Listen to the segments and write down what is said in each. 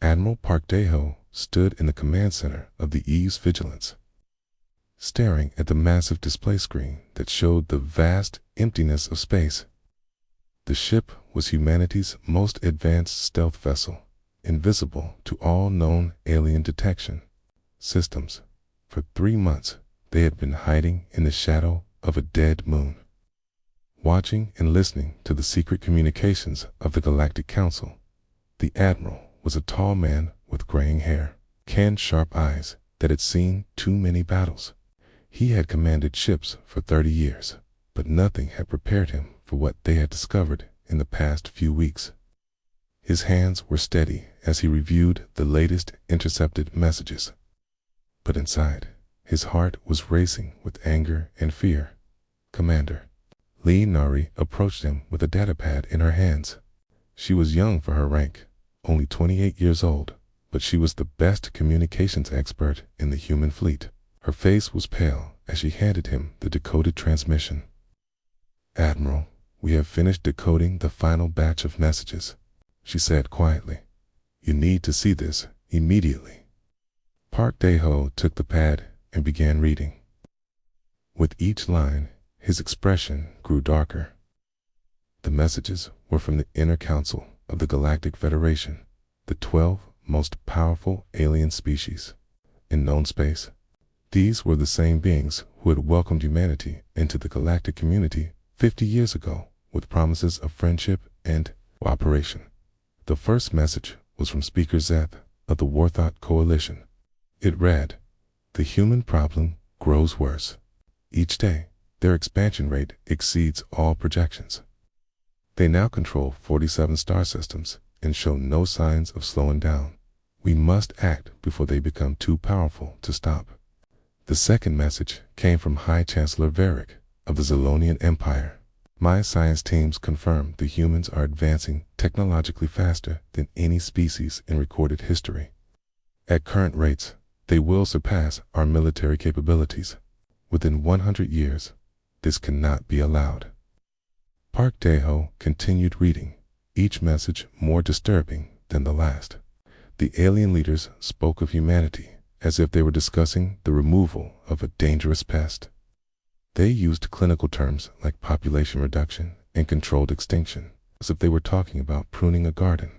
Admiral Park Dae-ho stood in the command center of the Eve's Vigilance, staring at the massive display screen that showed the vast emptiness of space. The ship was humanity's most advanced stealth vessel, invisible to all known alien detection systems. For 3 months, they had been hiding in the shadow of a dead moon, watching and listening to the secret communications of the Galactic Council. The Admiral was a tall man with graying hair, and sharp eyes that had seen too many battles. He had commanded ships for 30 years, but nothing had prepared him for what they had discovered in the past few weeks. His hands were steady as he reviewed the latest intercepted messages, but inside, his heart was racing with anger and fear. "Commander." Lee Nari approached him with a datapad in her hands. She was young for her rank, only 28 years old, but she was the best communications expert in the human fleet. Her face was pale as she handed him the decoded transmission. "Admiral, we have finished decoding the final batch of messages," she said quietly. "You need to see this immediately." Park Dae-ho took the pad and began reading. With each line, his expression grew darker. The messages were from the Inner Council of the Galactic Federation, the 12 most powerful alien species in known space. These were the same beings who had welcomed humanity into the galactic community 50 years ago with promises of friendship and cooperation. The first message was from Speaker Zeth of the Warthog Coalition. It read, "The human problem grows worse. Each day, their expansion rate exceeds all projections. They now control 47 star systems and show no signs of slowing down. We must act before they become too powerful to stop." The second message came from High Chancellor Varric of the Zilonian Empire. "My science teams confirm the humans are advancing technologically faster than any species in recorded history. At current rates, they will surpass our military capabilities. Within 100 years, this cannot be allowed." Park Dae-ho continued reading, each message more disturbing than the last. The alien leaders spoke of humanity as if they were discussing the removal of a dangerous pest. They used clinical terms like population reduction and controlled extinction, as if they were talking about pruning a garden.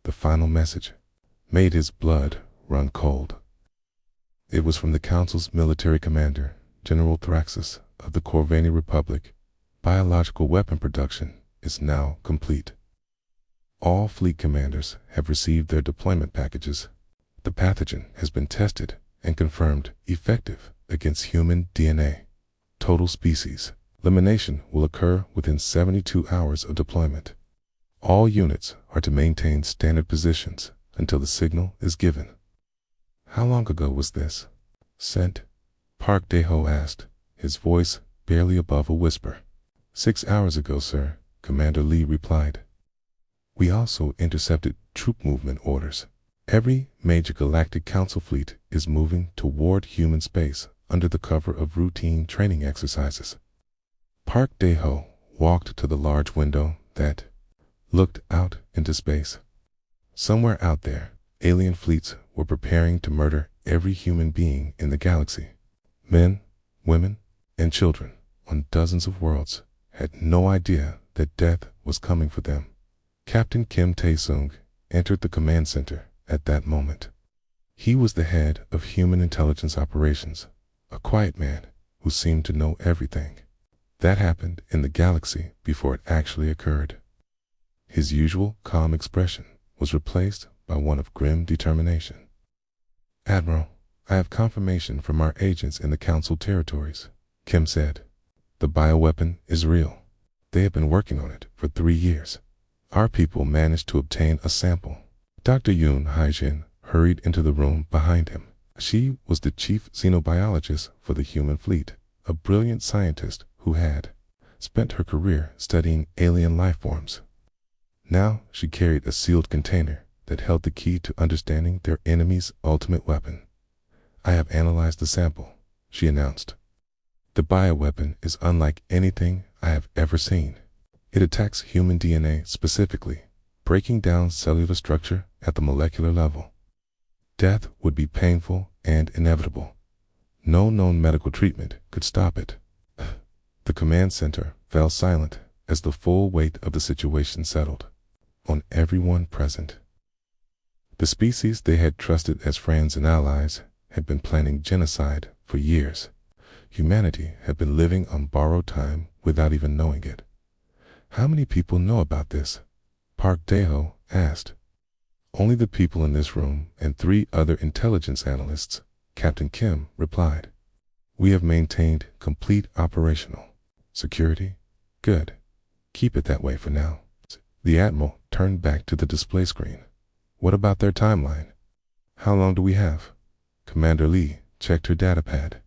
The final message made his blood run cold. It was from the Council's military commander, General Thraxus of the Corvani Republic. "Biological weapon production is now complete. All fleet commanders have received their deployment packages. The pathogen has been tested and confirmed effective against human DNA. Total species elimination will occur within 72 hours of deployment. All units are to maintain standard positions until the signal is given." "How long ago was this sent?" Park Dae-ho asked, his voice barely above a whisper. 6 hours ago, sir," Commander Lee replied. "We also intercepted troop movement orders. Every major Galactic Council fleet is moving toward human space under the cover of routine training exercises." Park Dae-ho walked to the large window that looked out into space. Somewhere out there, alien fleets were preparing to murder every human being in the galaxy. Men, women, and children on dozens of worlds had no idea that death was coming for them. Captain Kim Tae-sung entered the command center at that moment. He was the head of human intelligence operations, a quiet man who seemed to know everything that happened in the galaxy before it actually occurred. His usual calm expression was replaced by one of grim determination. "Admiral, I have confirmation from our agents in the Council territories," Kim said. "The bioweapon is real. They have been working on it for 3 years. Our people managed to obtain a sample." Dr. Yoon Haijin hurried into the room behind him. She was the chief xenobiologist for the human fleet, a brilliant scientist who had spent her career studying alien life forms. Now she carried a sealed container that held the key to understanding their enemy's ultimate weapon. "I have analyzed the sample," she announced. "The bioweapon is unlike anything I have ever seen. It attacks human DNA specifically, breaking down cellular structure at the molecular level. Death would be painful and inevitable. No known medical treatment could stop it. The command center fell silent as the full weight of the situation settled on everyone present. The species they had trusted as friends and allies had been planning genocide for years. Humanity had been living on borrowed time without even knowing it. "How many people know about this?" Park Dae-ho asked. "Only the people in this room and 3 other intelligence analysts," Captain Kim replied. "We have maintained complete operational security. Good. Keep it that way for now." The Admiral turned back to the display screen. "What about their timeline? How long do we have?" Commander Lee checked her datapad.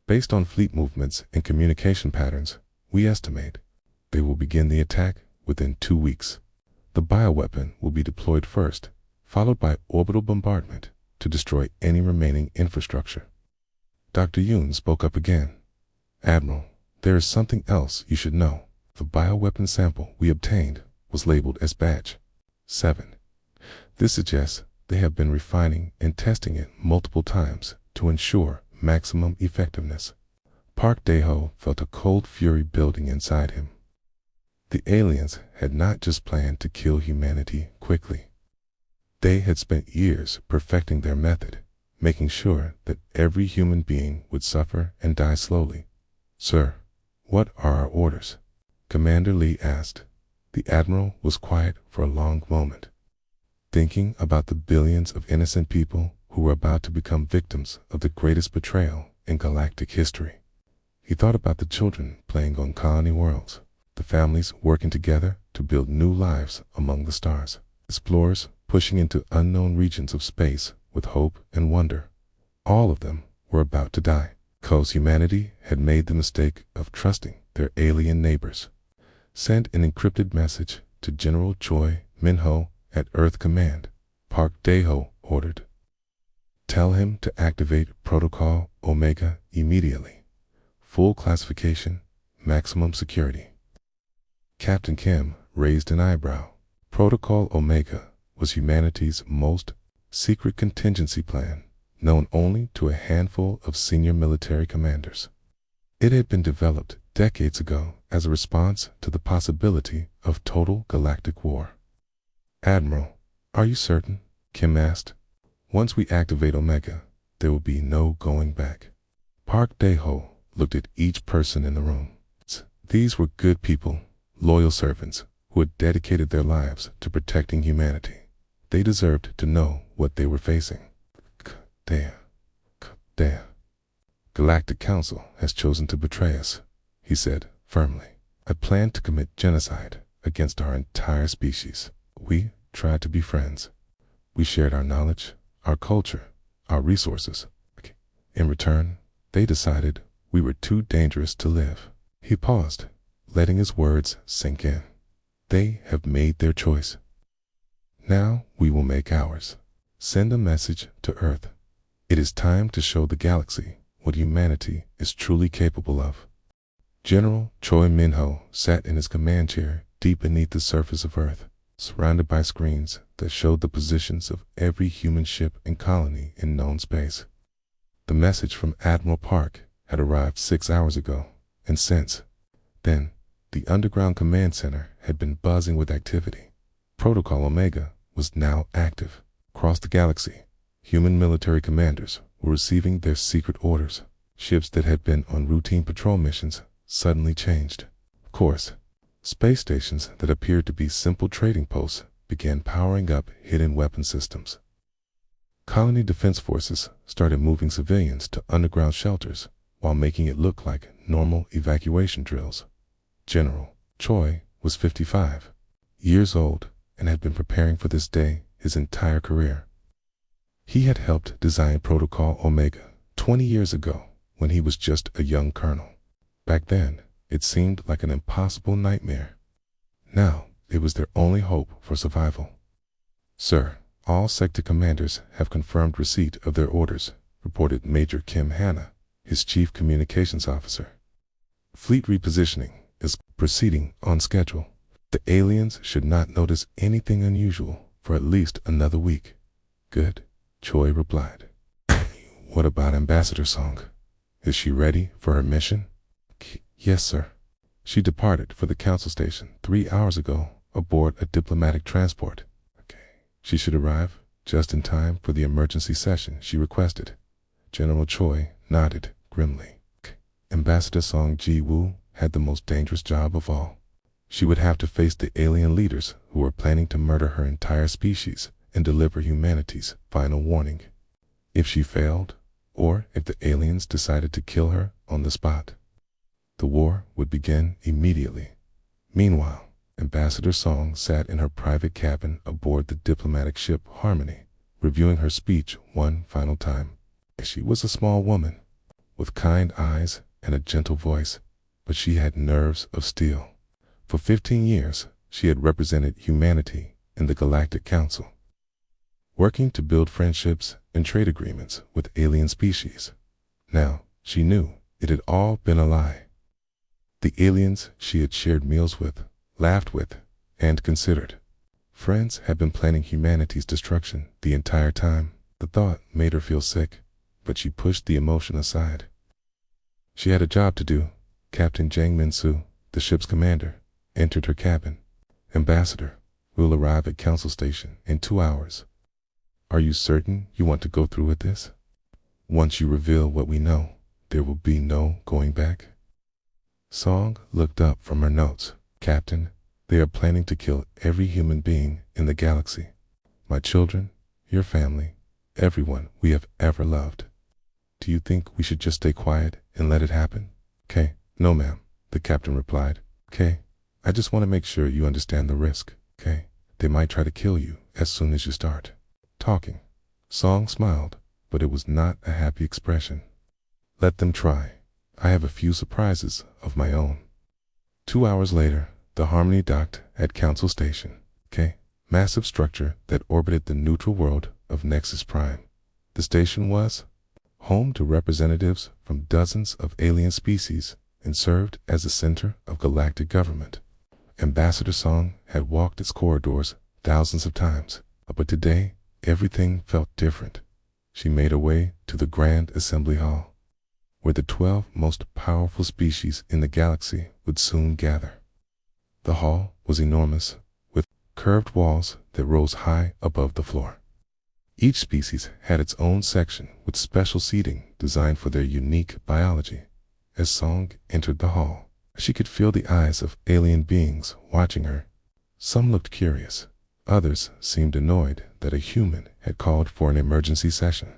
"Based on fleet movements and communication patterns, we estimate they will begin the attack within 2 weeks. The bioweapon will be deployed first, followed by orbital bombardment to destroy any remaining infrastructure." Dr. Yoon spoke up again. "Admiral, there is something else you should know. The bioweapon sample we obtained was labeled as Batch 7. This suggests they have been refining and testing it multiple times to ensure maximum effectiveness." Park Dae-ho felt a cold fury building inside him. The aliens had not just planned to kill humanity quickly. They had spent years perfecting their method, making sure that every human being would suffer and die slowly. "Sir, what are our orders?" Commander Lee asked. The Admiral was quiet for a long moment, thinking about the billions of innocent people who were about to become victims of the greatest betrayal in galactic history. He thought about the children playing on colony worlds, the families working together to build new lives among the stars, explorers pushing into unknown regions of space with hope and wonder. All of them were about to die, because humanity had made the mistake of trusting their alien neighbors. "Send an encrypted message to General Choi Min-ho at Earth Command," Park Dae-ho ordered. "Tell him to activate Protocol Omega immediately. Full classification, maximum security." Captain Kim raised an eyebrow. Protocol Omega was humanity's most secret contingency plan, known only to a handful of senior military commanders. It had been developed decades ago as a response to the possibility of total galactic war. "Admiral, are you certain?" Kim asked. "Once we activate Omega, there will be no going back." Park Dae-ho looked at each person in the room. These were good people, loyal servants who had dedicated their lives to protecting humanity. They deserved to know what they were facing. "Galactic Council has chosen to betray us," he said firmly. "I plan to commit genocide against our entire species. We tried to be friends. We shared our knowledge, our culture, our resources. In return, they decided we were too dangerous to live." He paused, letting his words sink in. "They have made their choice. Now we will make ours. Send a message to Earth. It is time to show the galaxy what humanity is truly capable of." General Choi Min-ho sat in his command chair deep beneath the surface of Earth, surrounded by screens that showed the positions of every human ship and colony in known space. The message from Admiral Park had arrived 6 hours ago, and since then, the underground command center had been buzzing with activity. Protocol Omega was now active. Across the galaxy, human military commanders were receiving their secret orders. Ships that had been on routine patrol missions suddenly changed. Of course, space stations that appeared to be simple trading posts began powering up hidden weapon systems. Colony defense forces started moving civilians to underground shelters while making it look like normal evacuation drills. General Choi was 55 years old and had been preparing for this day his entire career. He had helped design Protocol Omega 20 years ago when he was just a young colonel. Back then, it seemed like an impossible nightmare. Now, it was their only hope for survival. "Sir, all sector commanders have confirmed receipt of their orders," reported Major Kim Hanna, his chief communications officer. "Fleet repositioning is proceeding on schedule. The aliens should not notice anything unusual for at least another week. Good, Choi replied. What about Ambassador Song? Is she ready for her mission? Yes, sir. She departed for the council station 3 hours ago aboard a diplomatic transport. She should arrive just in time for the emergency session she requested. General Choi nodded grimly. Ambassador Song Ji-woo had the most dangerous job of all. She would have to face the alien leaders who were planning to murder her entire species and deliver humanity's final warning. If she failed, or if the aliens decided to kill her on the spot, the war would begin immediately. Meanwhile, Ambassador Song sat in her private cabin aboard the diplomatic ship Harmony, reviewing her speech one final time. She was a small woman, with kind eyes and a gentle voice, but she had nerves of steel. For 15 years, she had represented humanity in the Galactic Council, working to build friendships and trade agreements with alien species. Now, she knew it had all been a lie. The aliens she had shared meals with, laughed with, and considered friends had been planning humanity's destruction the entire time. The thought made her feel sick, but she pushed the emotion aside. She had a job to do. Captain Jang Min-soo, the ship's commander, entered her cabin. Ambassador, we'll arrive at Council Station in 2 hours. Are you certain you want to go through with this? Once you reveal what we know, there will be no going back. Song looked up from her notes. Captain, they are planning to kill every human being in the galaxy. My children, your family, everyone we have ever loved. Do you think we should just stay quiet and let it happen? Okay. No, ma'am, the captain replied. Okay. I just want to make sure you understand the risk. Okay. They might try to kill you as soon as you start talking. Song smiled, but it was not a happy expression. Let them try. I have a few surprises of my own. 2 hours later, the Harmony docked at Council Station. Massive structure that orbited the neutral world of Nexus Prime. The station was home to representatives from dozens of alien species and served as the center of galactic government. Ambassador Song had walked its corridors thousands of times, but today everything felt different. She made her way to the Grand Assembly Hall, where the 12 most powerful species in the galaxy would soon gather. The hall was enormous, with curved walls that rose high above the floor. Each species had its own section with special seating designed for their unique biology. As Song entered the hall, she could feel the eyes of alien beings watching her. Some looked curious. Others seemed annoyed that a human had called for an emergency session.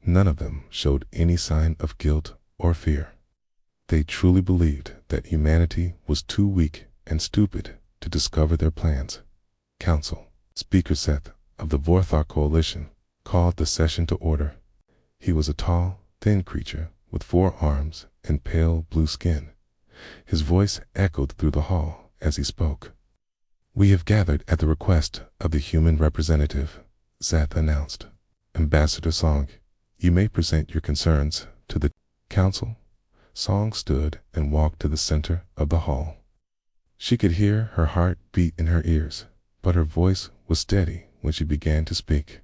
None of them showed any sign of guilt or fear. They truly believed that humanity was too weak and stupid to discover their plans. Council Speaker Seth of the Vorthar Coalition called the session to order. He was a tall, thin creature with 4 arms and pale blue skin. His voice echoed through the hall as he spoke. We have gathered at the request of the human representative, Seth announced. Ambassador Song, you may present your concerns to the council. Song stood and walked to the center of the hall. She could hear her heart beat in her ears, but her voice was steady when she began to speak.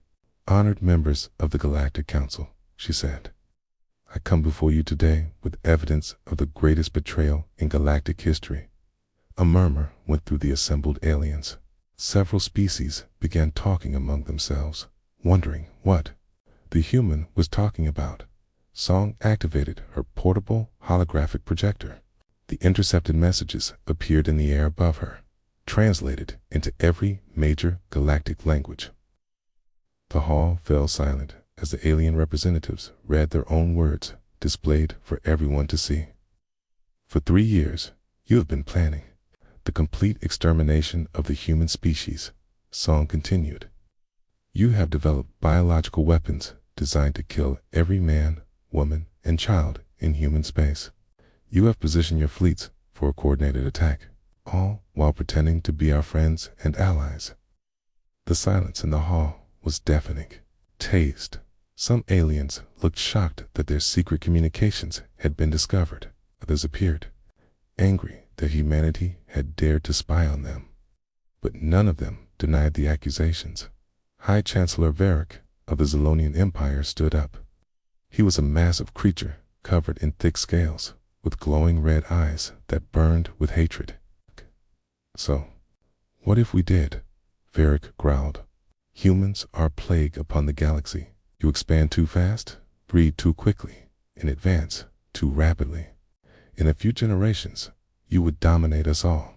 Honored members of the Galactic Council, she said, I come before you today with evidence of the greatest betrayal in galactic history. A murmur went through the assembled aliens. Several species began talking among themselves, wondering what the human was talking about. Song activated her portable holographic projector. The intercepted messages appeared in the air above her, translated into every major galactic language. The hall fell silent as the alien representatives read their own words, displayed for everyone to see. For 3 years, you have been planning the complete extermination of the human species, Song continued. You have developed biological weapons designed to kill every man, woman, and child in human space. You have positioned your fleets for a coordinated attack, all while pretending to be our friends and allies. The silence in the hall was deafening. Tased. Some aliens looked shocked that their secret communications had been discovered. Others appeared angry that humanity had dared to spy on them. But none of them denied the accusations. High Chancellor Varric of the Zilonian Empire stood up. He was a massive creature covered in thick scales, with glowing red eyes that burned with hatred. So, what if we did? Varric growled. Humans are a plague upon the galaxy. You expand too fast, breed too quickly, and advance too rapidly. In a few generations, you would dominate us all.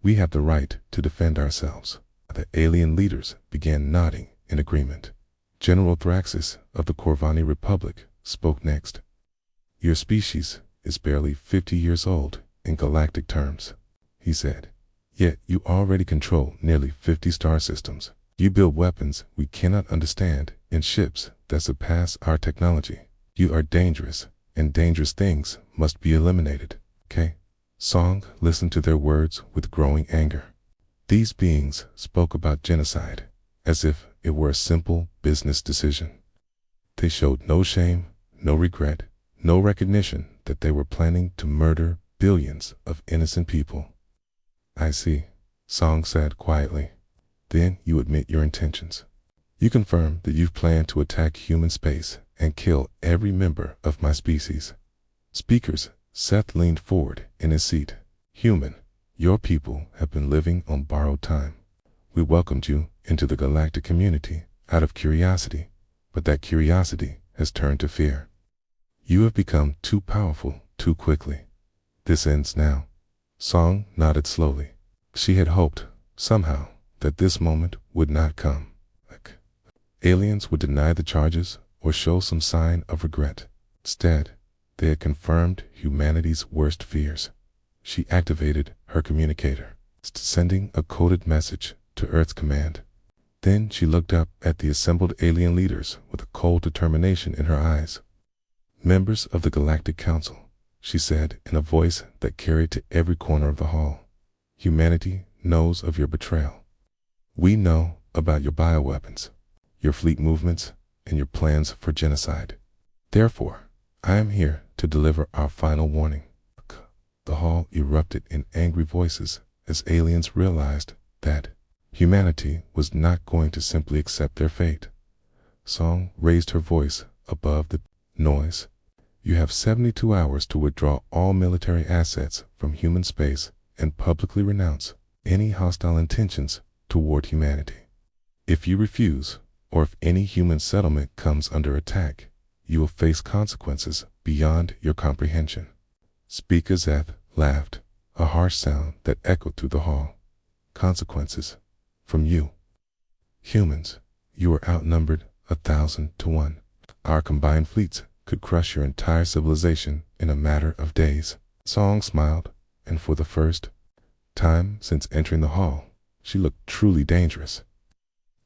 We have the right to defend ourselves. The alien leaders began nodding in agreement. General Thraxis of the Corvani Republic spoke next. Your species is barely 50 years old in galactic terms, he said. Yet you already control nearly 50 star systems. You build weapons we cannot understand and ships that surpass our technology. You are dangerous, and dangerous things must be eliminated, okay? Song listened to their words with growing anger. These beings spoke about genocide, as if it were a simple business decision. They showed no shame, no regret, no recognition that they were planning to murder billions of innocent people. I see, Song said quietly. Then you admit your intentions. You confirm that you've planned to attack human space and kill every member of my species. Speakers, Seth leaned forward in his seat. Human, your people have been living on borrowed time. We welcomed you into the galactic community out of curiosity, but that curiosity has turned to fear. You have become too powerful too quickly. This ends now. Song nodded slowly. She had hoped, somehow, that this moment would not come. Aliens would deny the charges or show some sign of regret. Instead, they had confirmed humanity's worst fears. She activated her communicator, sending a coded message to Earth's command. Then she looked up at the assembled alien leaders with a cold determination in her eyes. Members of the Galactic Council, she said in a voice that carried to every corner of the hall. Humanity knows of your betrayal. We know about your bioweapons, your fleet movements, and your plans for genocide. Therefore, I am here to deliver our final warning. The hall erupted in angry voices as aliens realized that humanity was not going to simply accept their fate. Song raised her voice above the noise. You have 72 hours to withdraw all military assets from human space and publicly renounce any hostile intentions toward humanity. If you refuse, or if any human settlement comes under attack, you will face consequences beyond your comprehension. Speaker Zeth laughed, a harsh sound that echoed through the hall. Consequences from you. Humans, you are outnumbered 1,000 to 1. Our combined fleets could crush your entire civilization in a matter of days. Song smiled, and for the first time since entering the hall, she looked truly dangerous.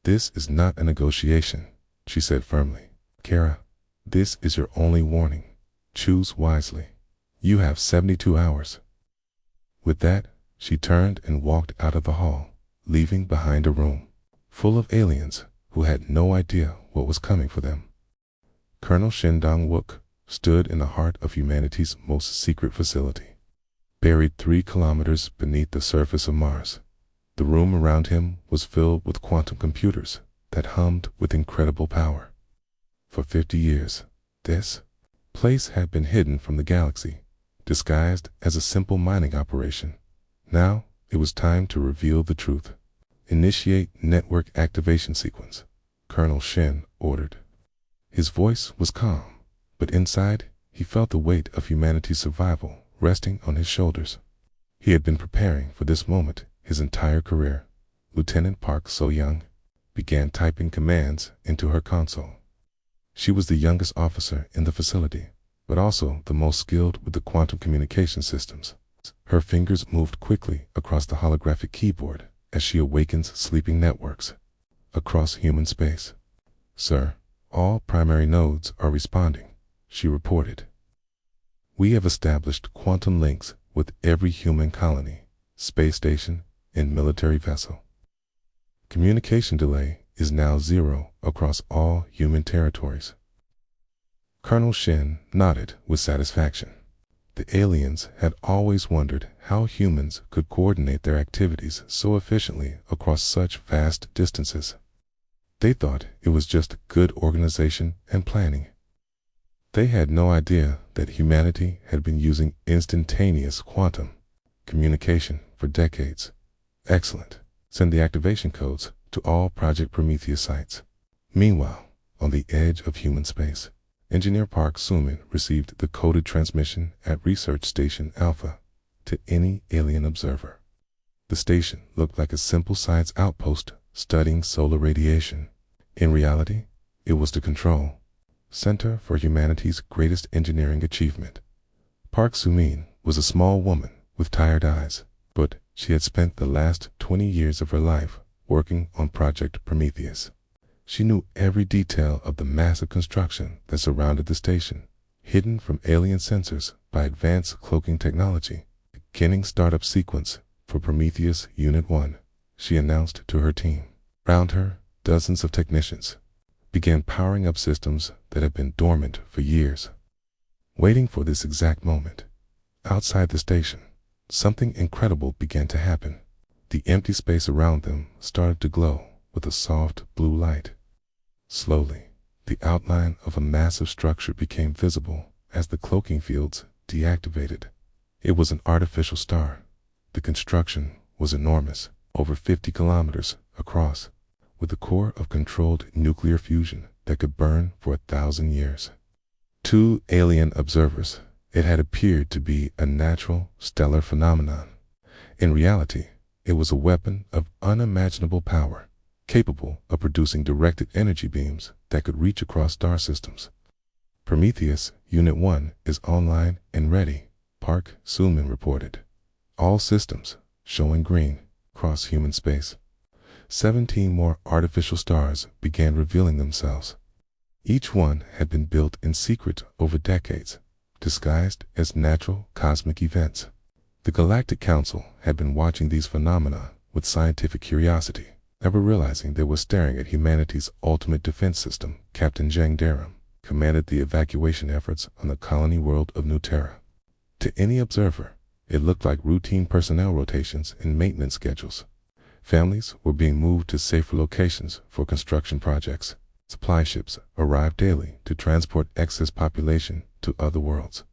This is not a negotiation, she said firmly. Kara, this is your only warning. Choose wisely. You have 72 hours. With that, she turned and walked out of the hall, leaving behind a room full of aliens who had no idea what was coming for them. Colonel Shin Dong-wook stood in the heart of humanity's most secret facility, buried 3 kilometers beneath the surface of Mars. The room around him was filled with quantum computers that hummed with incredible power. For 50 years, this place had been hidden from the galaxy, disguised as a simple mining operation. Now, it was time to reveal the truth. Initiate network activation sequence, Colonel Shin ordered. His voice was calm, but inside, he felt the weight of humanity's survival resting on his shoulders. He had been preparing for this moment his entire career. Lieutenant Park So-young began typing commands into her console. She was the youngest officer in the facility, but also the most skilled with the quantum communication systems. Her fingers moved quickly across the holographic keyboard as she awakens sleeping networks across human space. Sir, all primary nodes are responding, she reported. We have established quantum links with every human colony, space station, and military vessel. Communication delay is now 0 across all human territories. Colonel Shin nodded with satisfaction. The aliens had always wondered how humans could coordinate their activities so efficiently across such vast distances. They thought it was just good organization and planning. They had no idea that humanity had been using instantaneous quantum communication for decades. Excellent. Send the activation codes to all Project Prometheus sites. Meanwhile, on the edge of human space, Engineer Park Suman received the coded transmission at Research Station Alpha to any alien observer. The station looked like a simple science outpost studying solar radiation. In reality, it was the control center for humanity's greatest engineering achievement. Park Sumin was a small woman with tired eyes, but she had spent the last 20 years of her life working on Project Prometheus. She knew every detail of the massive construction that surrounded the station, hidden from alien sensors by advanced cloaking technology. Beginning startup sequence for Prometheus Unit 1, she announced to her team. Around her, dozens of technicians began powering up systems that had been dormant for years. Waiting for this exact moment, outside the station, something incredible began to happen. The empty space around them started to glow with a soft blue light. Slowly, the outline of a massive structure became visible as the cloaking fields deactivated. It was an artificial star. The construction was enormous, over 50 kilometers across, with a core of controlled nuclear fusion that could burn for 1,000 years. To alien observers, it had appeared to be a natural stellar phenomenon. In reality, it was a weapon of unimaginable power, capable of producing directed energy beams that could reach across star systems. Prometheus Unit 1 is online and ready, Park Suman reported. All systems showing green across human space. 17 more artificial stars began revealing themselves. Each one had been built in secret over decades, disguised as natural cosmic events. The Galactic Council had been watching these phenomena with scientific curiosity, never realizing they were staring at humanity's ultimate defense system. Captain Jang Daram commanded the evacuation efforts on the colony world of New Terra. To any observer, it looked like routine personnel rotations and maintenance schedules. Families were being moved to safer locations for construction projects. Supply ships arrived daily to transport excess population to other worlds.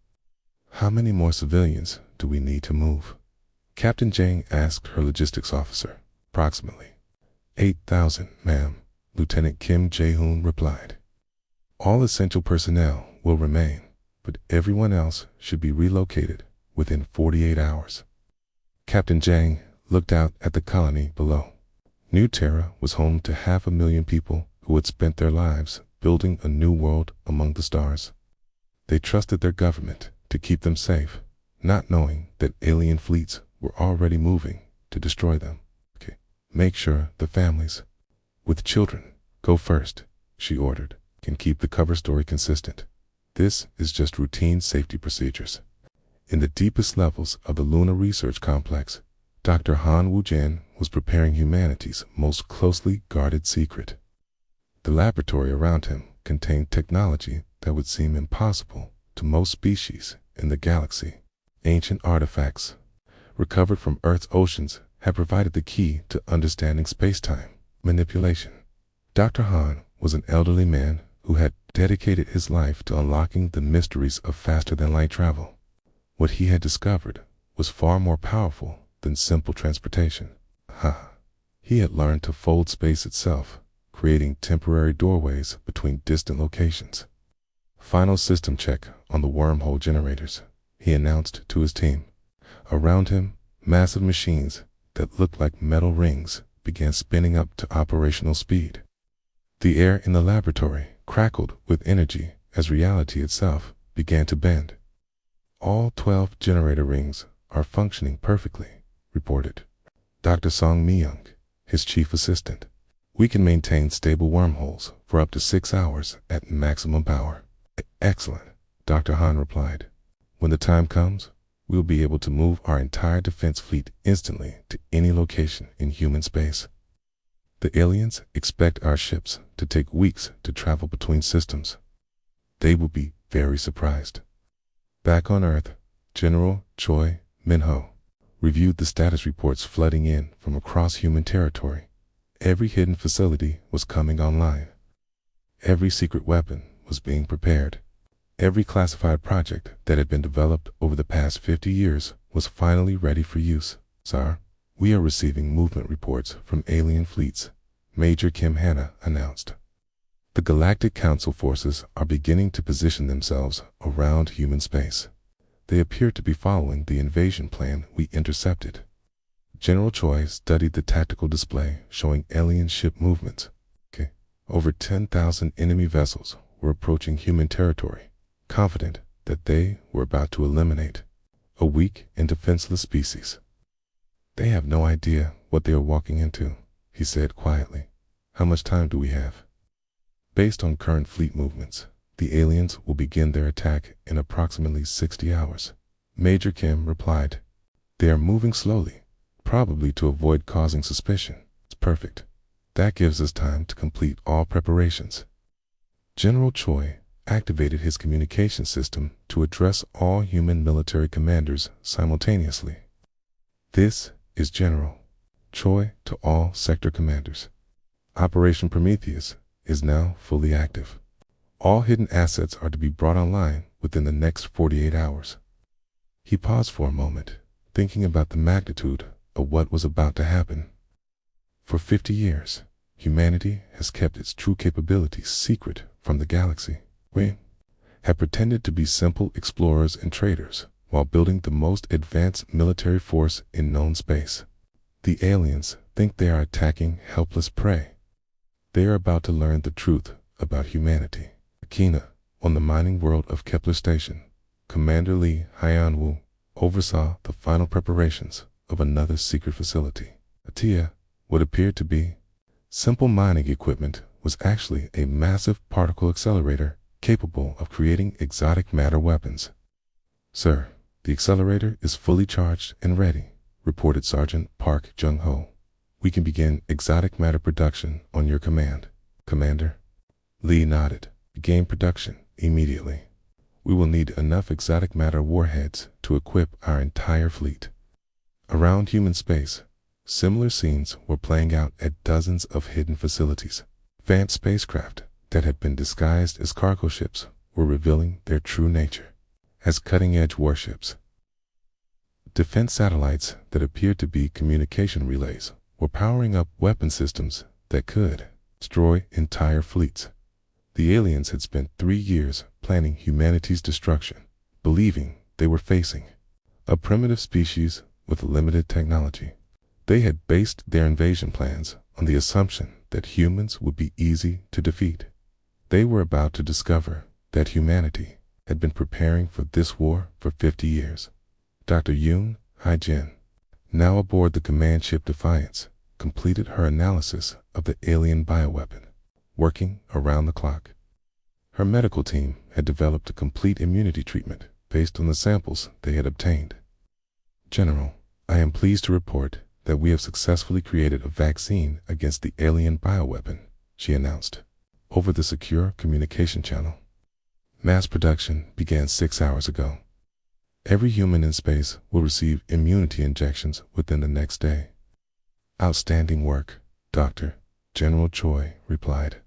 How many more civilians do we need to move? Captain Jang asked her logistics officer. Approximately 8,000, ma'am, Lieutenant Kim Jae-hoon replied. All essential personnel will remain, but everyone else should be relocated within 48 hours. Captain Jang looked out at the colony below. New Terra was home to 500,000 people who had spent their lives building a new world among the stars. They trusted their government to keep them safe, not knowing that alien fleets were already moving to destroy them. Make sure the families with children go first, she ordered, and keep the cover story consistent. This is just routine safety procedures. In the deepest levels of the Lunar Research Complex, Dr. Han Woo-Jen was preparing humanity's most closely guarded secret. The laboratory around him contained technology that would seem impossible to most species in the galaxy. Ancient artifacts, recovered from Earth's oceans, had provided the key to understanding space-time manipulation. Dr. Han was an elderly man who had dedicated his life to unlocking the mysteries of faster-than-light travel. What he had discovered was far more powerful than simple transportation. He had learned to fold space itself, creating temporary doorways between distant locations. Final system check on the wormhole generators, he announced to his team. Around him, massive machines that looked like metal rings began spinning up to operational speed. The air in the laboratory crackled with energy as reality itself began to bend. All 12 generator rings are functioning perfectly, reported Dr. Song Myung, his chief assistant. We can maintain stable wormholes for up to 6 hours at maximum power. Excellent, Dr. Han replied. When the time comes, we'll be able to move our entire defense fleet instantly to any location in human space. The aliens expect our ships to take weeks to travel between systems. They will be very surprised. Back on Earth, General Choi Min-ho reviewed the status reports flooding in from across human territory. Every hidden facility was coming online. Every secret weapon was being prepared. Every classified project that had been developed over the past 50 years was finally ready for use. Sir, we are receiving movement reports from alien fleets, Major Kim Hanna announced. The Galactic Council forces are beginning to position themselves around human space. They appear to be following the invasion plan we intercepted. General Choi studied the tactical display showing alien ship movements. Over 10,000 enemy vessels were approaching human territory, confident that they were about to eliminate a weak and defenseless species. They have no idea what they are walking into, he said quietly. How much time do we have? Based on current fleet movements, the aliens will begin their attack in approximately 60 hours. Major Kim replied. They are moving slowly, probably to avoid causing suspicion. It's perfect. That gives us time to complete all preparations. General Choi activated his communication system to address all human military commanders simultaneously. This is General Choi to all sector commanders. Operation Prometheus is now fully active. All hidden assets are to be brought online within the next 48 hours. He paused for a moment, thinking about the magnitude of what was about to happen. For 50 years, humanity has kept its true capabilities secret from the galaxy. We have pretended to be simple explorers and traders while building the most advanced military force in known space. The aliens think they are attacking helpless prey. They are about to learn the truth about humanity. Akina, on the mining world of Kepler Station, Commander Lee Hyun-woo oversaw the final preparations of another secret facility. Atia, what appeared to be simple mining equipment, was actually a massive particle accelerator capable of creating exotic matter weapons. Sir, the accelerator is fully charged and ready, reported Sergeant Park Jung-ho. We can begin exotic matter production on your command, Commander. Lee nodded. Begin production immediately. We will need enough exotic matter warheads to equip our entire fleet. Around human space, similar scenes were playing out at dozens of hidden facilities. Advanced spacecraft that had been disguised as cargo ships were revealing their true nature as cutting-edge warships. Defense satellites that appeared to be communication relays were powering up weapon systems that could destroy entire fleets. The aliens had spent 3 years planning humanity's destruction, believing they were facing a primitive species with limited technology. They had based their invasion plans on the assumption that humans would be easy to defeat. They were about to discover that humanity had been preparing for this war for 50 years. Dr. Yoon Hae-jin, now aboard the command ship Defiance, completed her analysis of the alien bioweapon, working around the clock. Her medical team had developed a complete immunity treatment based on the samples they had obtained. General, I am pleased to report that we have successfully created a vaccine against the alien bioweapon, she announced, over the secure communication channel. Mass production began 6 hours ago. Every human in space will receive immunity injections within the next day. Outstanding work, Doctor, General Choi replied.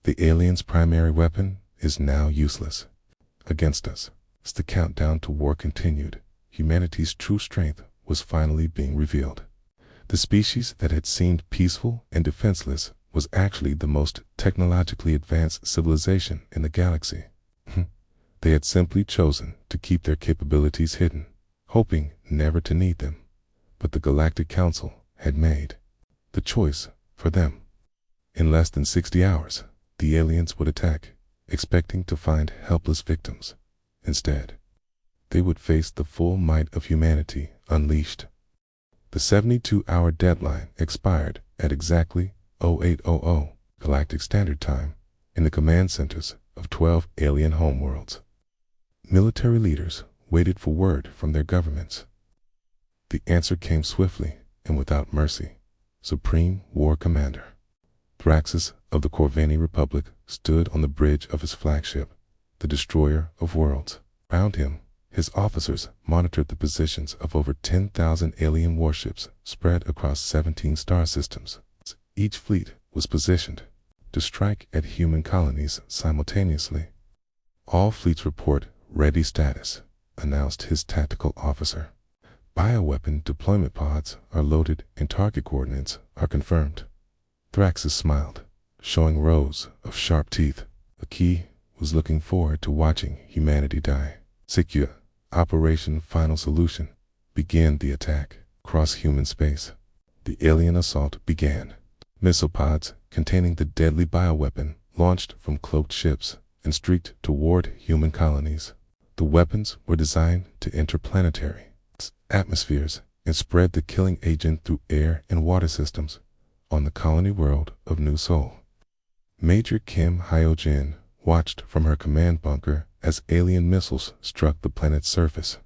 The alien's primary weapon is now useless against us. As the countdown to war continued, humanity's true strength was finally being revealed. The species that had seemed peaceful and defenseless was actually the most technologically advanced civilization in the galaxy. They had simply chosen to keep their capabilities hidden, hoping never to need them. But the Galactic Council had made the choice for them. In less than 60 hours, the aliens would attack, expecting to find helpless victims. Instead, they would face the full might of humanity unleashed. The 72-hour deadline expired at exactly 0800 Galactic Standard Time in the command centers of 12 alien homeworlds. Military leaders waited for word from their governments. The answer came swiftly and without mercy. Supreme War Commander Thraxus of the Corvini Republic stood on the bridge of his flagship, the Destroyer of Worlds. Around him, His officers monitored the positions of over 10,000 alien warships spread across 17 star systems. Each fleet was positioned to strike at human colonies simultaneously. "All fleets report ready status," announced his tactical officer. "Bioweapon deployment pods are loaded and target coordinates are confirmed." Thraxus smiled, showing rows of sharp teeth. Aki was looking forward to watching humanity die. Secure. Operation Final Solution. Begin the attack. Cross human space. The alien assault began. Missile pods containing the deadly bioweapon launched from cloaked ships and streaked toward human colonies. The weapons were designed to enter planetary atmospheres and spread the killing agent through air and water systems on the colony world of New Sol. Major Kim Hyojin watched from her command bunker as alien missiles struck the planet's surface.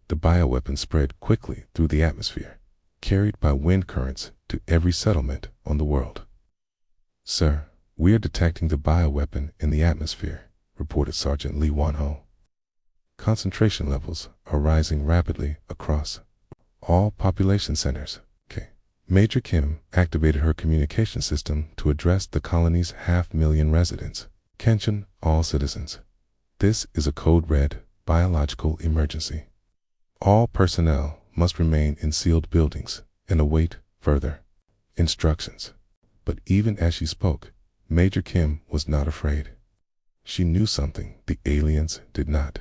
The bioweapon spread quickly through the atmosphere, carried by wind currents to every settlement on the world. "Sir, we are detecting the bioweapon in the atmosphere," reported Sergeant Lee Wonho. "Concentration levels are rising rapidly across all population centers." Major Kim activated her communication system to address the colony's 500,000 residents. "Kenshin, all citizens. This is a code red biological emergency. All personnel must remain in sealed buildings and await further instructions." But even as she spoke, Major Kim was not afraid. She knew something the aliens did not.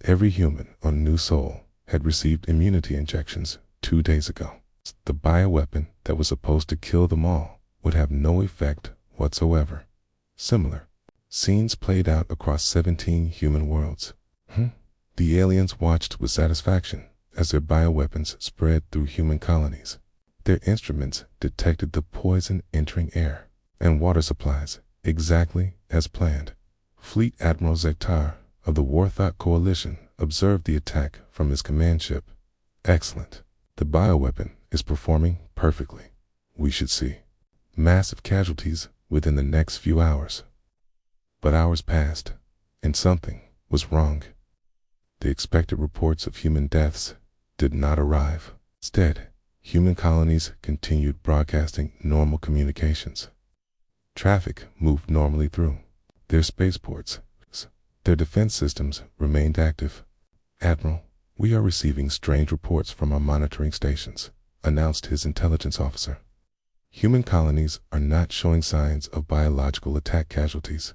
Every human on New Sol had received immunity injections 2 days ago. The bioweapon that was supposed to kill them all would have no effect whatsoever. Similar scenes played out across 17 human worlds. The aliens watched with satisfaction as their bioweapons spread through human colonies. Their instruments detected the poison entering air and water supplies exactly as planned. Fleet Admiral Zektar of the Warthog Coalition observed the attack from his command ship. "Excellent. The bioweapon is performing perfectly. We should see massive casualties within the next few hours." But hours passed, and something was wrong. The expected reports of human deaths did not arrive. Instead, human colonies continued broadcasting normal communications. Traffic moved normally through their spaceports. Their defense systems remained active. "Admiral, we are receiving strange reports from our monitoring stations," announced his intelligence officer. "Human colonies are not showing signs of biological attack casualties."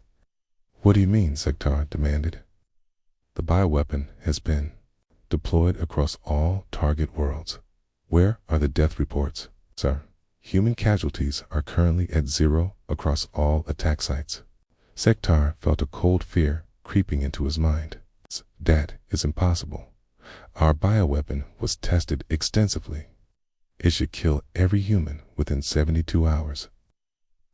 "What do you mean?" Zektar demanded. "The bioweapon has been deployed across all target worlds." "Where are the death reports?" "Sir, human casualties are currently at 0 across all attack sites." Zektar felt a cold fear creeping into his mind. "That is impossible. Our bioweapon was tested extensively. It should kill every human within 72 hours.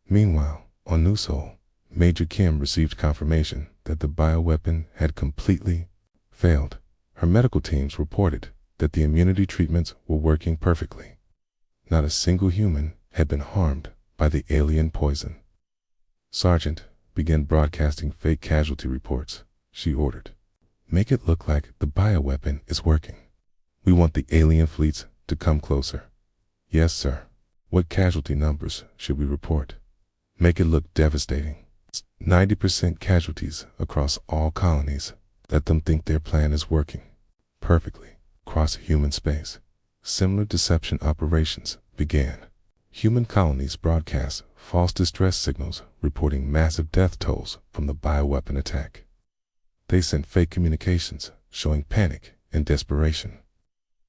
Meanwhile, on New Sol, Major Kim received confirmation that the bioweapon had completely failed. Her medical teams reported that the immunity treatments were working perfectly. Not a single human had been harmed by the alien poison. "Sergeant, begin broadcasting fake casualty reports," she ordered. "Make it look like the bioweapon is working. We want the alien fleets to come closer." "Yes, sir." "What casualty numbers should we report?" "Make it look devastating. 90% casualties across all colonies. Let them think their plan is working perfectly across human space." Similar deception operations began. Human colonies broadcast false distress signals reporting massive death tolls from the bioweapon attack. They sent fake communications showing panic and desperation.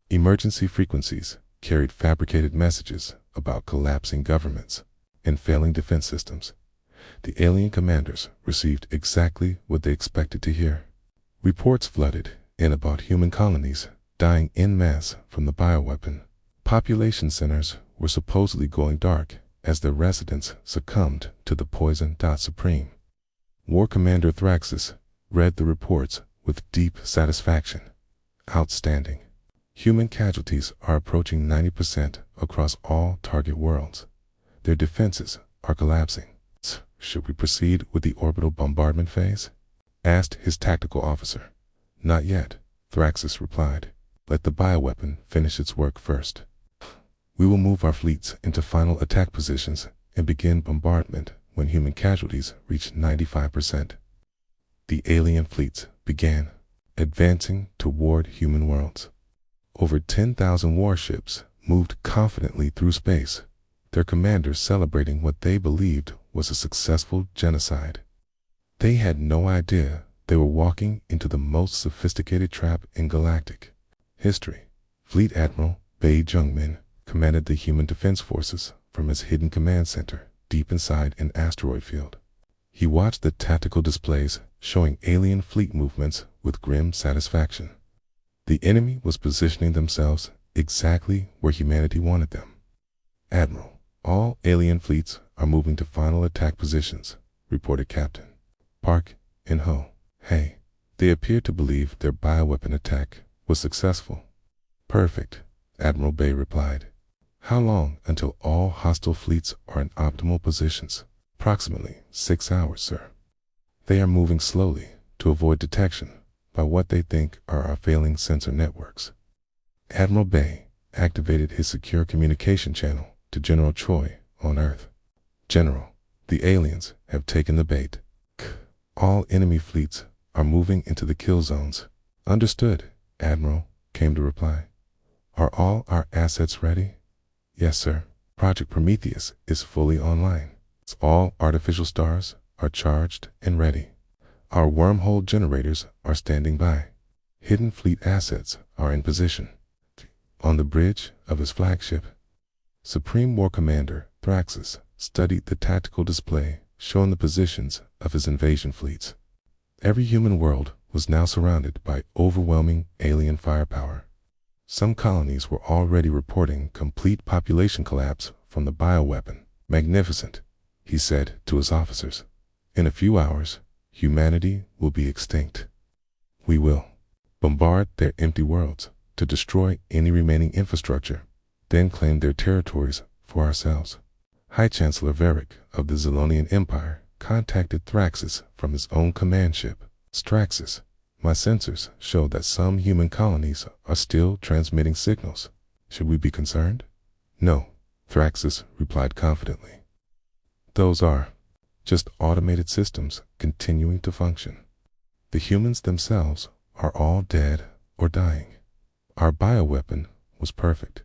Emergency frequencies carried fabricated messages about collapsing governments and failing defense systems. The alien commanders received exactly what they expected to hear. Reports flooded in about human colonies dying en masse from the bioweapon. Population centers were supposedly going dark as their residents succumbed to the poison. Supreme War Commander Thraxus read the reports with deep satisfaction. "Outstanding. Human casualties are approaching 90% across all target worlds. Their defenses are collapsing. Should we proceed with the orbital bombardment phase?" asked his tactical officer. "Not yet. Thraxus replied. Let the bioweapon finish its work first. We will move our fleets into final attack positions and begin bombardment when human casualties reach 95%. The alien fleets began advancing toward human worlds. Over 10,000 warships moved confidently through space, their commanders celebrating what they believed was a successful genocide. They had no idea they were walking into the most sophisticated trap in galactic history. Fleet Admiral Bei Jungmin commanded the human defense forces from his hidden command center deep inside an asteroid field. He watched the tactical displays showing alien fleet movements with grim satisfaction. The enemy was positioning themselves exactly where humanity wanted them. Admiral, all alien fleets are moving to final attack positions, reported Captain Park in Ho. Hey, they appear to believe their bioweapon attack was successful. Perfect, Admiral Bei replied. How long until all hostile fleets are in optimal positions? Approximately 6 hours, sir. They are moving slowly to avoid detection by what they think are our failing sensor networks. Admiral Bei activated his secure communication channel to General Choi on Earth. General, the aliens have taken the bait. All enemy fleets are moving into the kill zones. Understood, Admiral, came the reply. Are all our assets ready? Yes, sir. Project Prometheus is fully online. All artificial stars are charged and ready. Our wormhole generators are standing by. Hidden fleet assets are in position. On the bridge of his flagship, Supreme War Commander Thraxus studied the tactical display showing the positions of his invasion fleets. Every human world was now surrounded by overwhelming alien firepower. Some colonies were already reporting complete population collapse from the bioweapon. Magnificent, he said to his officers. In a few hours, humanity will be extinct. We will bombard their empty worlds to destroy any remaining infrastructure, then claim their territories for ourselves. High Chancellor Varric of the Zilonian Empire contacted Thraxus from his own command ship. Straxus, my sensors show that some human colonies are still transmitting signals. Should we be concerned? No, Thraxus replied confidently. Those are just automated systems continuing to function. The humans themselves are all dead or dying. Our bioweapon was perfect.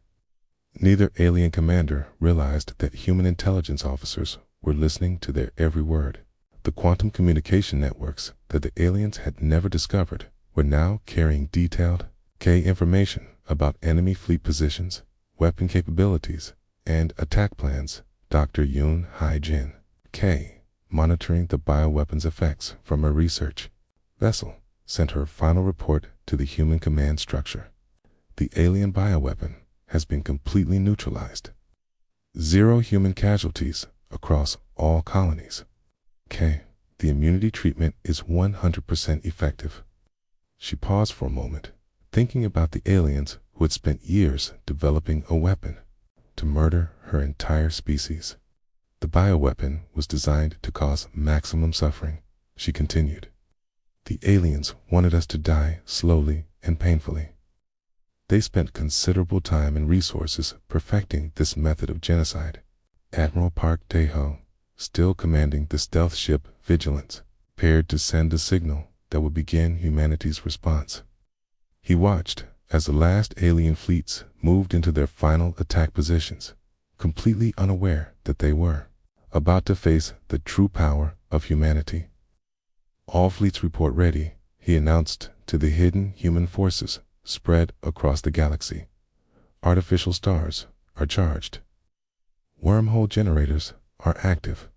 Neither alien commander realized that human intelligence officers were listening to their every word. The quantum communication networks that the aliens had never discovered were now carrying detailed K information about enemy fleet positions, weapon capabilities, and attack plans. Dr. Yoon Hai-jin, K, monitoring the bioweapon's effects from her research vessel, sent her final report to the human command structure. The alien bioweapon has been completely neutralized. 0 human casualties across all colonies. K, the immunity treatment is 100% effective. She paused for a moment, thinking about the aliens who had spent years developing a weapon to murder her entire species. The bioweapon was designed to cause maximum suffering, she continued. The aliens wanted us to die slowly and painfully. They spent considerable time and resources perfecting this method of genocide. Admiral Park Dae-ho, still commanding the stealth ship Vigilance, prepared to send a signal that would begin humanity's response. He watched as the last alien fleets moved into their final attack positions, completely unaware that they were about to face the true power of humanity. All fleets report ready, he announced to the hidden human forces spread across the galaxy. Artificial stars are charged. Wormhole generators are active.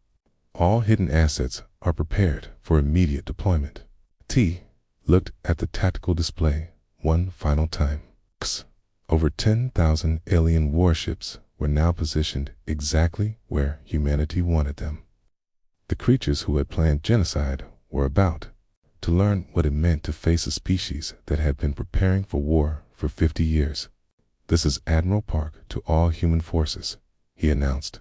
All hidden assets are prepared for immediate deployment. T looked at the tactical display one final time. Over 10,000 alien warships were now positioned exactly where humanity wanted them. The creatures who had planned genocide were about to learn what it meant to face a species that had been preparing for war for 50 years. This is Admiral Park to all human forces, he announced.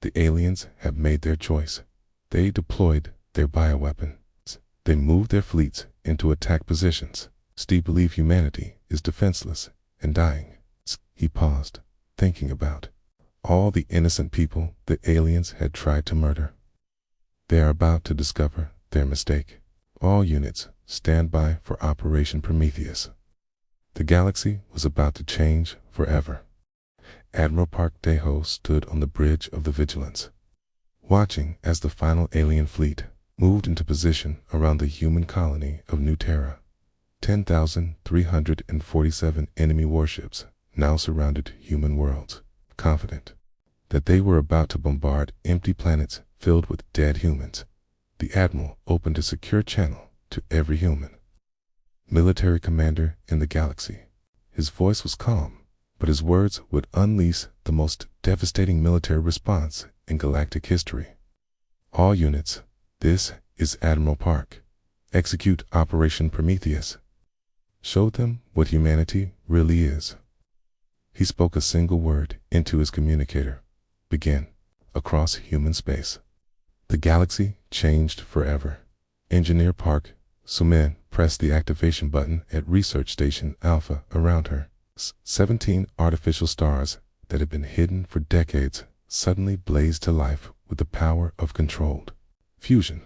The aliens have made their choice. They deployed their bioweapons. They moved their fleets into attack positions. Steve believed humanity is defenseless and dying. He paused, thinking about all the innocent people the aliens had tried to murder. They are about to discover their mistake. All units, stand by for Operation Prometheus. The galaxy was about to change forever. Admiral Park Deho stood on the bridge of the Vigilance, watching as the final alien fleet moved into position around the human colony of New Terra. 10,347 enemy warships now surrounded human worlds, confident that they were about to bombard empty planets filled with dead humans. The Admiral opened a secure channel to every human military commander in the galaxy. His voice was calm, but his words would unleash the most devastating military response in galactic history. All units, this is Admiral Park. Execute Operation Prometheus. Show them what humanity really is. He spoke a single word into his communicator. Begin. Across human space. The galaxy changed forever. Engineer Park Sumin pressed the activation button at Research Station Alpha. Around her, 17 artificial stars that had been hidden for decades suddenly blazed to life with the power of controlled fusion.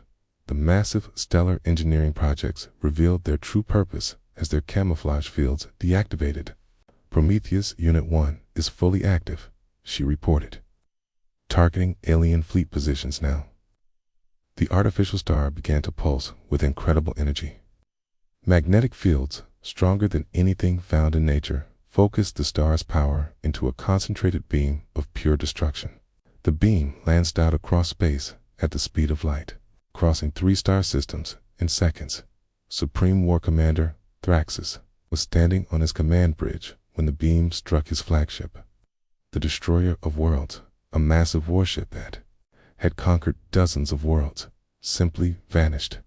The massive stellar engineering projects revealed their true purpose as their camouflage fields deactivated. Prometheus Unit 1 is fully active, she reported. Targeting alien fleet positions now. The artificial star began to pulse with incredible energy. Magnetic fields, stronger than anything found in nature, focused the star's power into a concentrated beam of pure destruction. The beam lanced out across space at the speed of light, crossing 3 star systems in seconds. Supreme War Commander Thraxus was standing on his command bridge when the beam struck his flagship. The Destroyer of Worlds, a massive warship that had conquered dozens of worlds, simply vanished.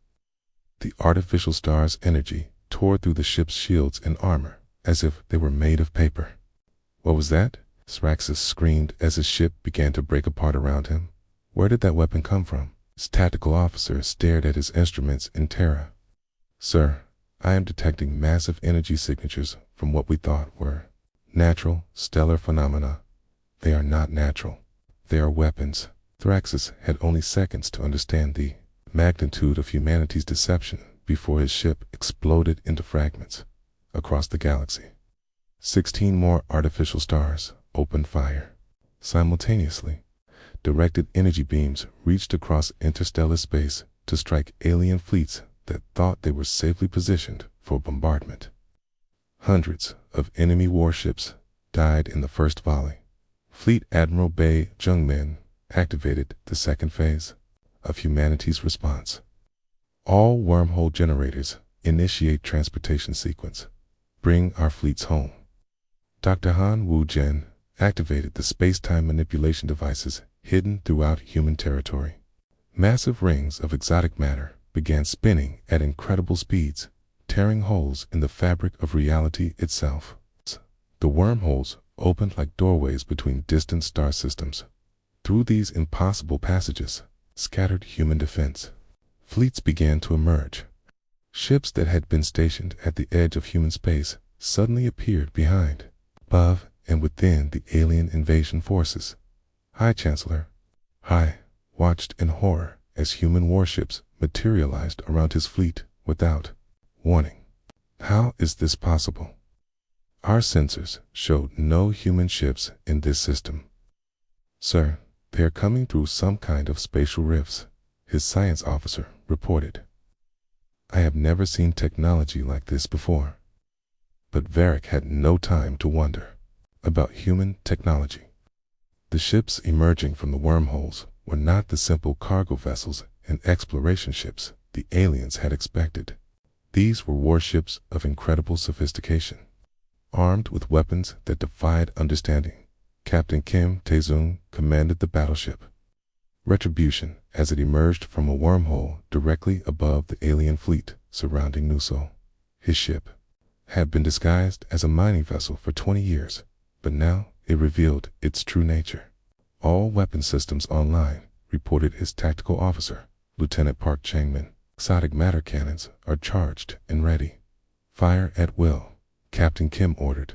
The artificial star's energy tore through the ship's shields and armor as if they were made of paper. What was that? Thraxus screamed as his ship began to break apart around him. Where did that weapon come from? His tactical officer stared at his instruments in terror. Sir, I am detecting massive energy signatures from what we thought were natural stellar phenomena. They are not natural. They are weapons. Thraxus had only seconds to understand the magnitude of humanity's deception before his ship exploded into fragments across the galaxy. 16 more artificial stars opened fire. Simultaneously, directed energy beams reached across interstellar space to strike alien fleets that thought they were safely positioned for bombardment. Hundreds of enemy warships died in the first volley. Fleet Admiral Bei Jungmin activated the second phase of humanity's response. All wormhole generators initiate transportation sequence. Bring our fleets home. Dr. Han Wu-Jin activated the space-time manipulation devices hidden throughout human territory. Massive rings of exotic matter began spinning at incredible speeds, tearing holes in the fabric of reality itself. The wormholes opened like doorways between distant star systems. Through these impossible passages, scattered human defense fleets began to emerge. Ships that had been stationed at the edge of human space suddenly appeared behind, above, and within the alien invasion forces. High Chancellor High watched in horror as human warships materialized around his fleet without warning. How is this possible? Our sensors showed no human ships in this system. Sir, they are coming through some kind of spatial rifts, his science officer reported. I have never seen technology like this before. But Varric had no time to wonder about human technology. The ships emerging from the wormholes were not the simple cargo vessels and exploration ships the aliens had expected. These were warships of incredible sophistication, armed with weapons that defied understanding. Captain Kim Tae-Zung commanded the battleship Retribution as it emerged from a wormhole directly above the alien fleet surrounding Nusol. His ship had been disguised as a mining vessel for 20 years, but now it revealed its true nature. All weapon systems online, reported his tactical officer, Lieutenant Park Changmin. Exotic matter cannons are charged and ready. Fire at will, Captain Kim ordered.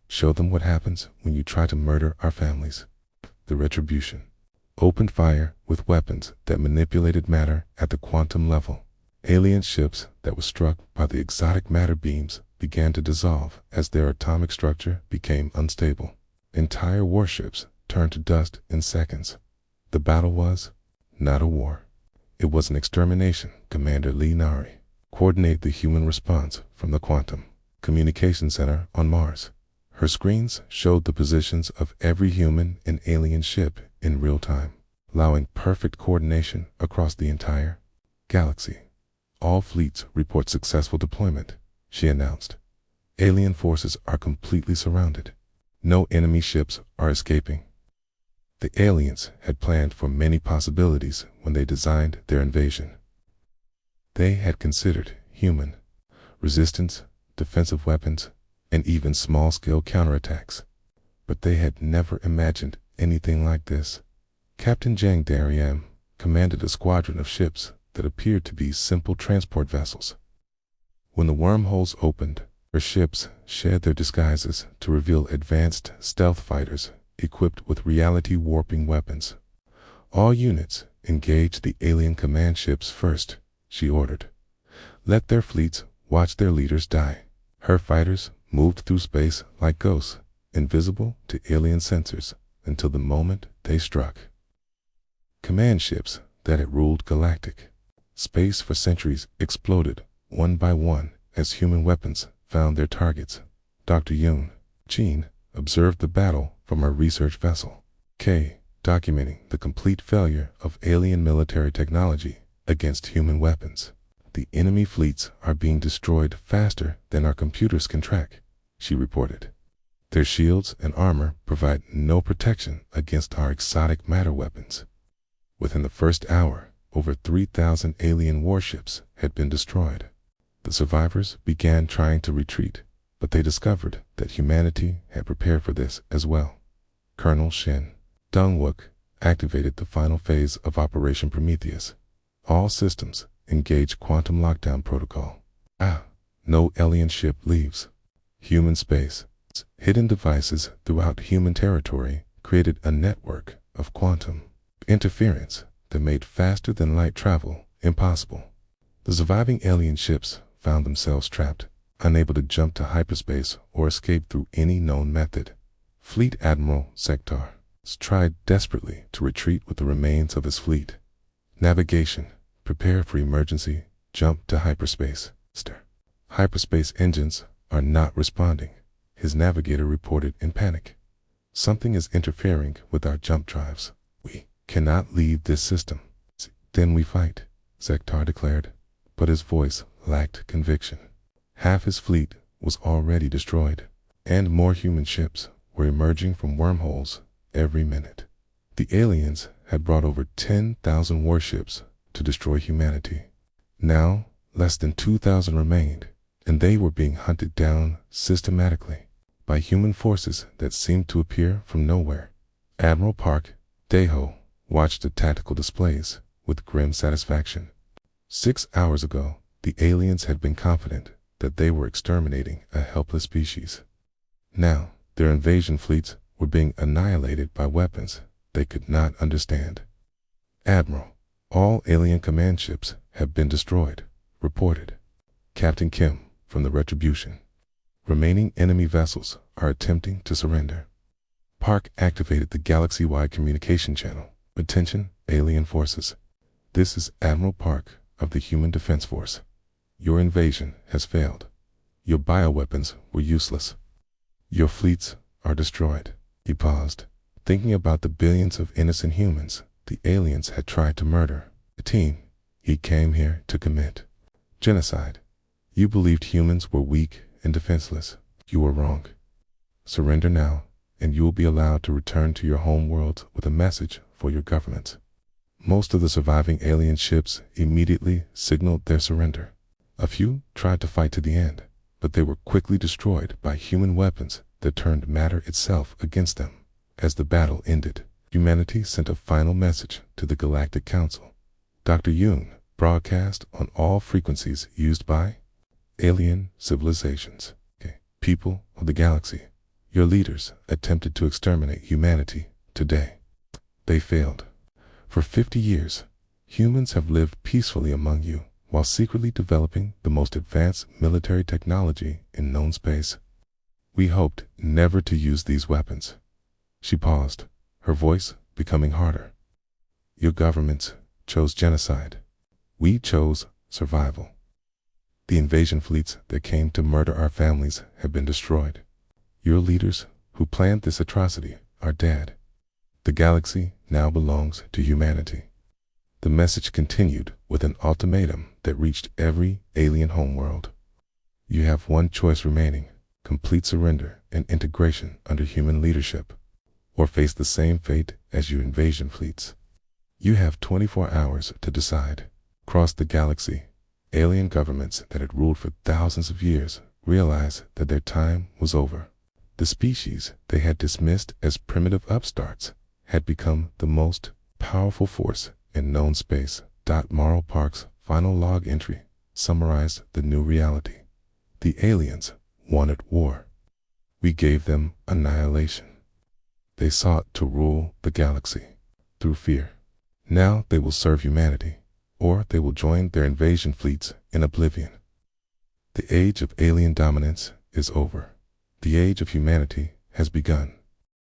Show them what happens when you try to murder our families. The Retribution opened fire with weapons that manipulated matter at the quantum level. Alien ships that were struck by the exotic matter beams began to dissolve as their atomic structure became unstable. Entire warships turned to dust in seconds. The battle was not a war. It was an extermination. Commander Lee Nari coordinated the human response from the Quantum Communication Center on Mars. Her screens showed the positions of every human and alien ship in real time, allowing perfect coordination across the entire galaxy. All fleets report successful deployment, she announced. Alien forces are completely surrounded. No enemy ships are escaping. The aliens had planned for many possibilities when they designed their invasion. They had considered human resistance, defensive weapons, and even small-scale counterattacks. But they had never imagined anything like this. Captain Zhang Dariem commanded a squadron of ships that appeared to be simple transport vessels. When the wormholes opened, her ships shed their disguises to reveal advanced stealth fighters equipped with reality-warping weapons. All units engage the alien command ships first, she ordered. Let their fleets watch their leaders die. Her fighters moved through space like ghosts, invisible to alien sensors, until the moment they struck. Command ships that had ruled Galactic space for centuries exploded one by one as human weapons found their targets. Dr. Yoon Jean observed the battle from her research vessel, K, documenting the complete failure of alien military technology against human weapons. The enemy fleets are being destroyed faster than our computers can track, she reported. Their shields and armor provide no protection against our exotic matter weapons. Within the first hour, over 3,000 alien warships had been destroyed. The survivors began trying to retreat, but they discovered that humanity had prepared for this as well. Colonel Shin Dongwook activated the final phase of Operation Prometheus. All systems engage quantum lockdown protocol. No alien ship leaves. Human space. Hidden devices throughout human territory created a network of quantum interference that made faster than light travel impossible. The surviving alien ships found themselves trapped, unable to jump to hyperspace or escape through any known method. Fleet Admiral Sektar tried desperately to retreat with the remains of his fleet. Navigation. Prepare for emergency. Jump to hyperspace. Hyperspace engines are not responding, his navigator reported in panic. Something is interfering with our jump drives. We cannot leave this system. Then we fight, Sektar declared, but his voice lacked conviction. Half his fleet was already destroyed, and more human ships were emerging from wormholes every minute. The aliens had brought over 10,000 warships to destroy humanity. Now, less than 2,000 remained, and they were being hunted down systematically by human forces that seemed to appear from nowhere. Admiral Park Daeho watched the tactical displays with grim satisfaction. 6 hours ago, the aliens had been confident that they were exterminating a helpless species. Now, their invasion fleets were being annihilated by weapons they could not understand. Admiral, all alien command ships have been destroyed, reported Captain Kim from the Retribution. Remaining enemy vessels are attempting to surrender. Park activated the galaxy-wide communication channel. Attention, alien forces. This is Admiral Park of the Human Defense Force. Your invasion has failed. Your bioweapons were useless. Your fleets are destroyed. He paused, thinking about the billions of innocent humans the aliens had tried to murder. He came here to commit genocide. You believed humans were weak and defenseless. You were wrong. Surrender now, and you will be allowed to return to your home world with a message for your government. Most of the surviving alien ships immediately signaled their surrender. A few tried to fight to the end, but they were quickly destroyed by human weapons that turned matter itself against them. As the battle ended, humanity sent a final message to the Galactic Council. Dr. Yoon broadcast on all frequencies used by alien civilizations. Okay. People of the galaxy, your leaders attempted to exterminate humanity today. They failed. For 50 years, humans have lived peacefully among you while secretly developing the most advanced military technology in known space. We hoped never to use these weapons. She paused, her voice becoming harder. Your governments chose genocide. We chose survival. The invasion fleets that came to murder our families have been destroyed. Your leaders who planned this atrocity are dead. The galaxy now belongs to humanity. The message continued with an ultimatum that reached every alien homeworld. You have one choice remaining: complete surrender and integration under human leadership, or face the same fate as your invasion fleets. You have 24 hours to decide. Across the galaxy, alien governments that had ruled for thousands of years realized that their time was over. The species they had dismissed as primitive upstarts had become the most powerful force in known space. Morrow Park's final log entry summarized the new reality. The aliens wanted war. We gave them annihilation. They sought to rule the galaxy through fear. Now they will serve humanity, or they will join their invasion fleets in oblivion. The age of alien dominance is over. The age of humanity has begun.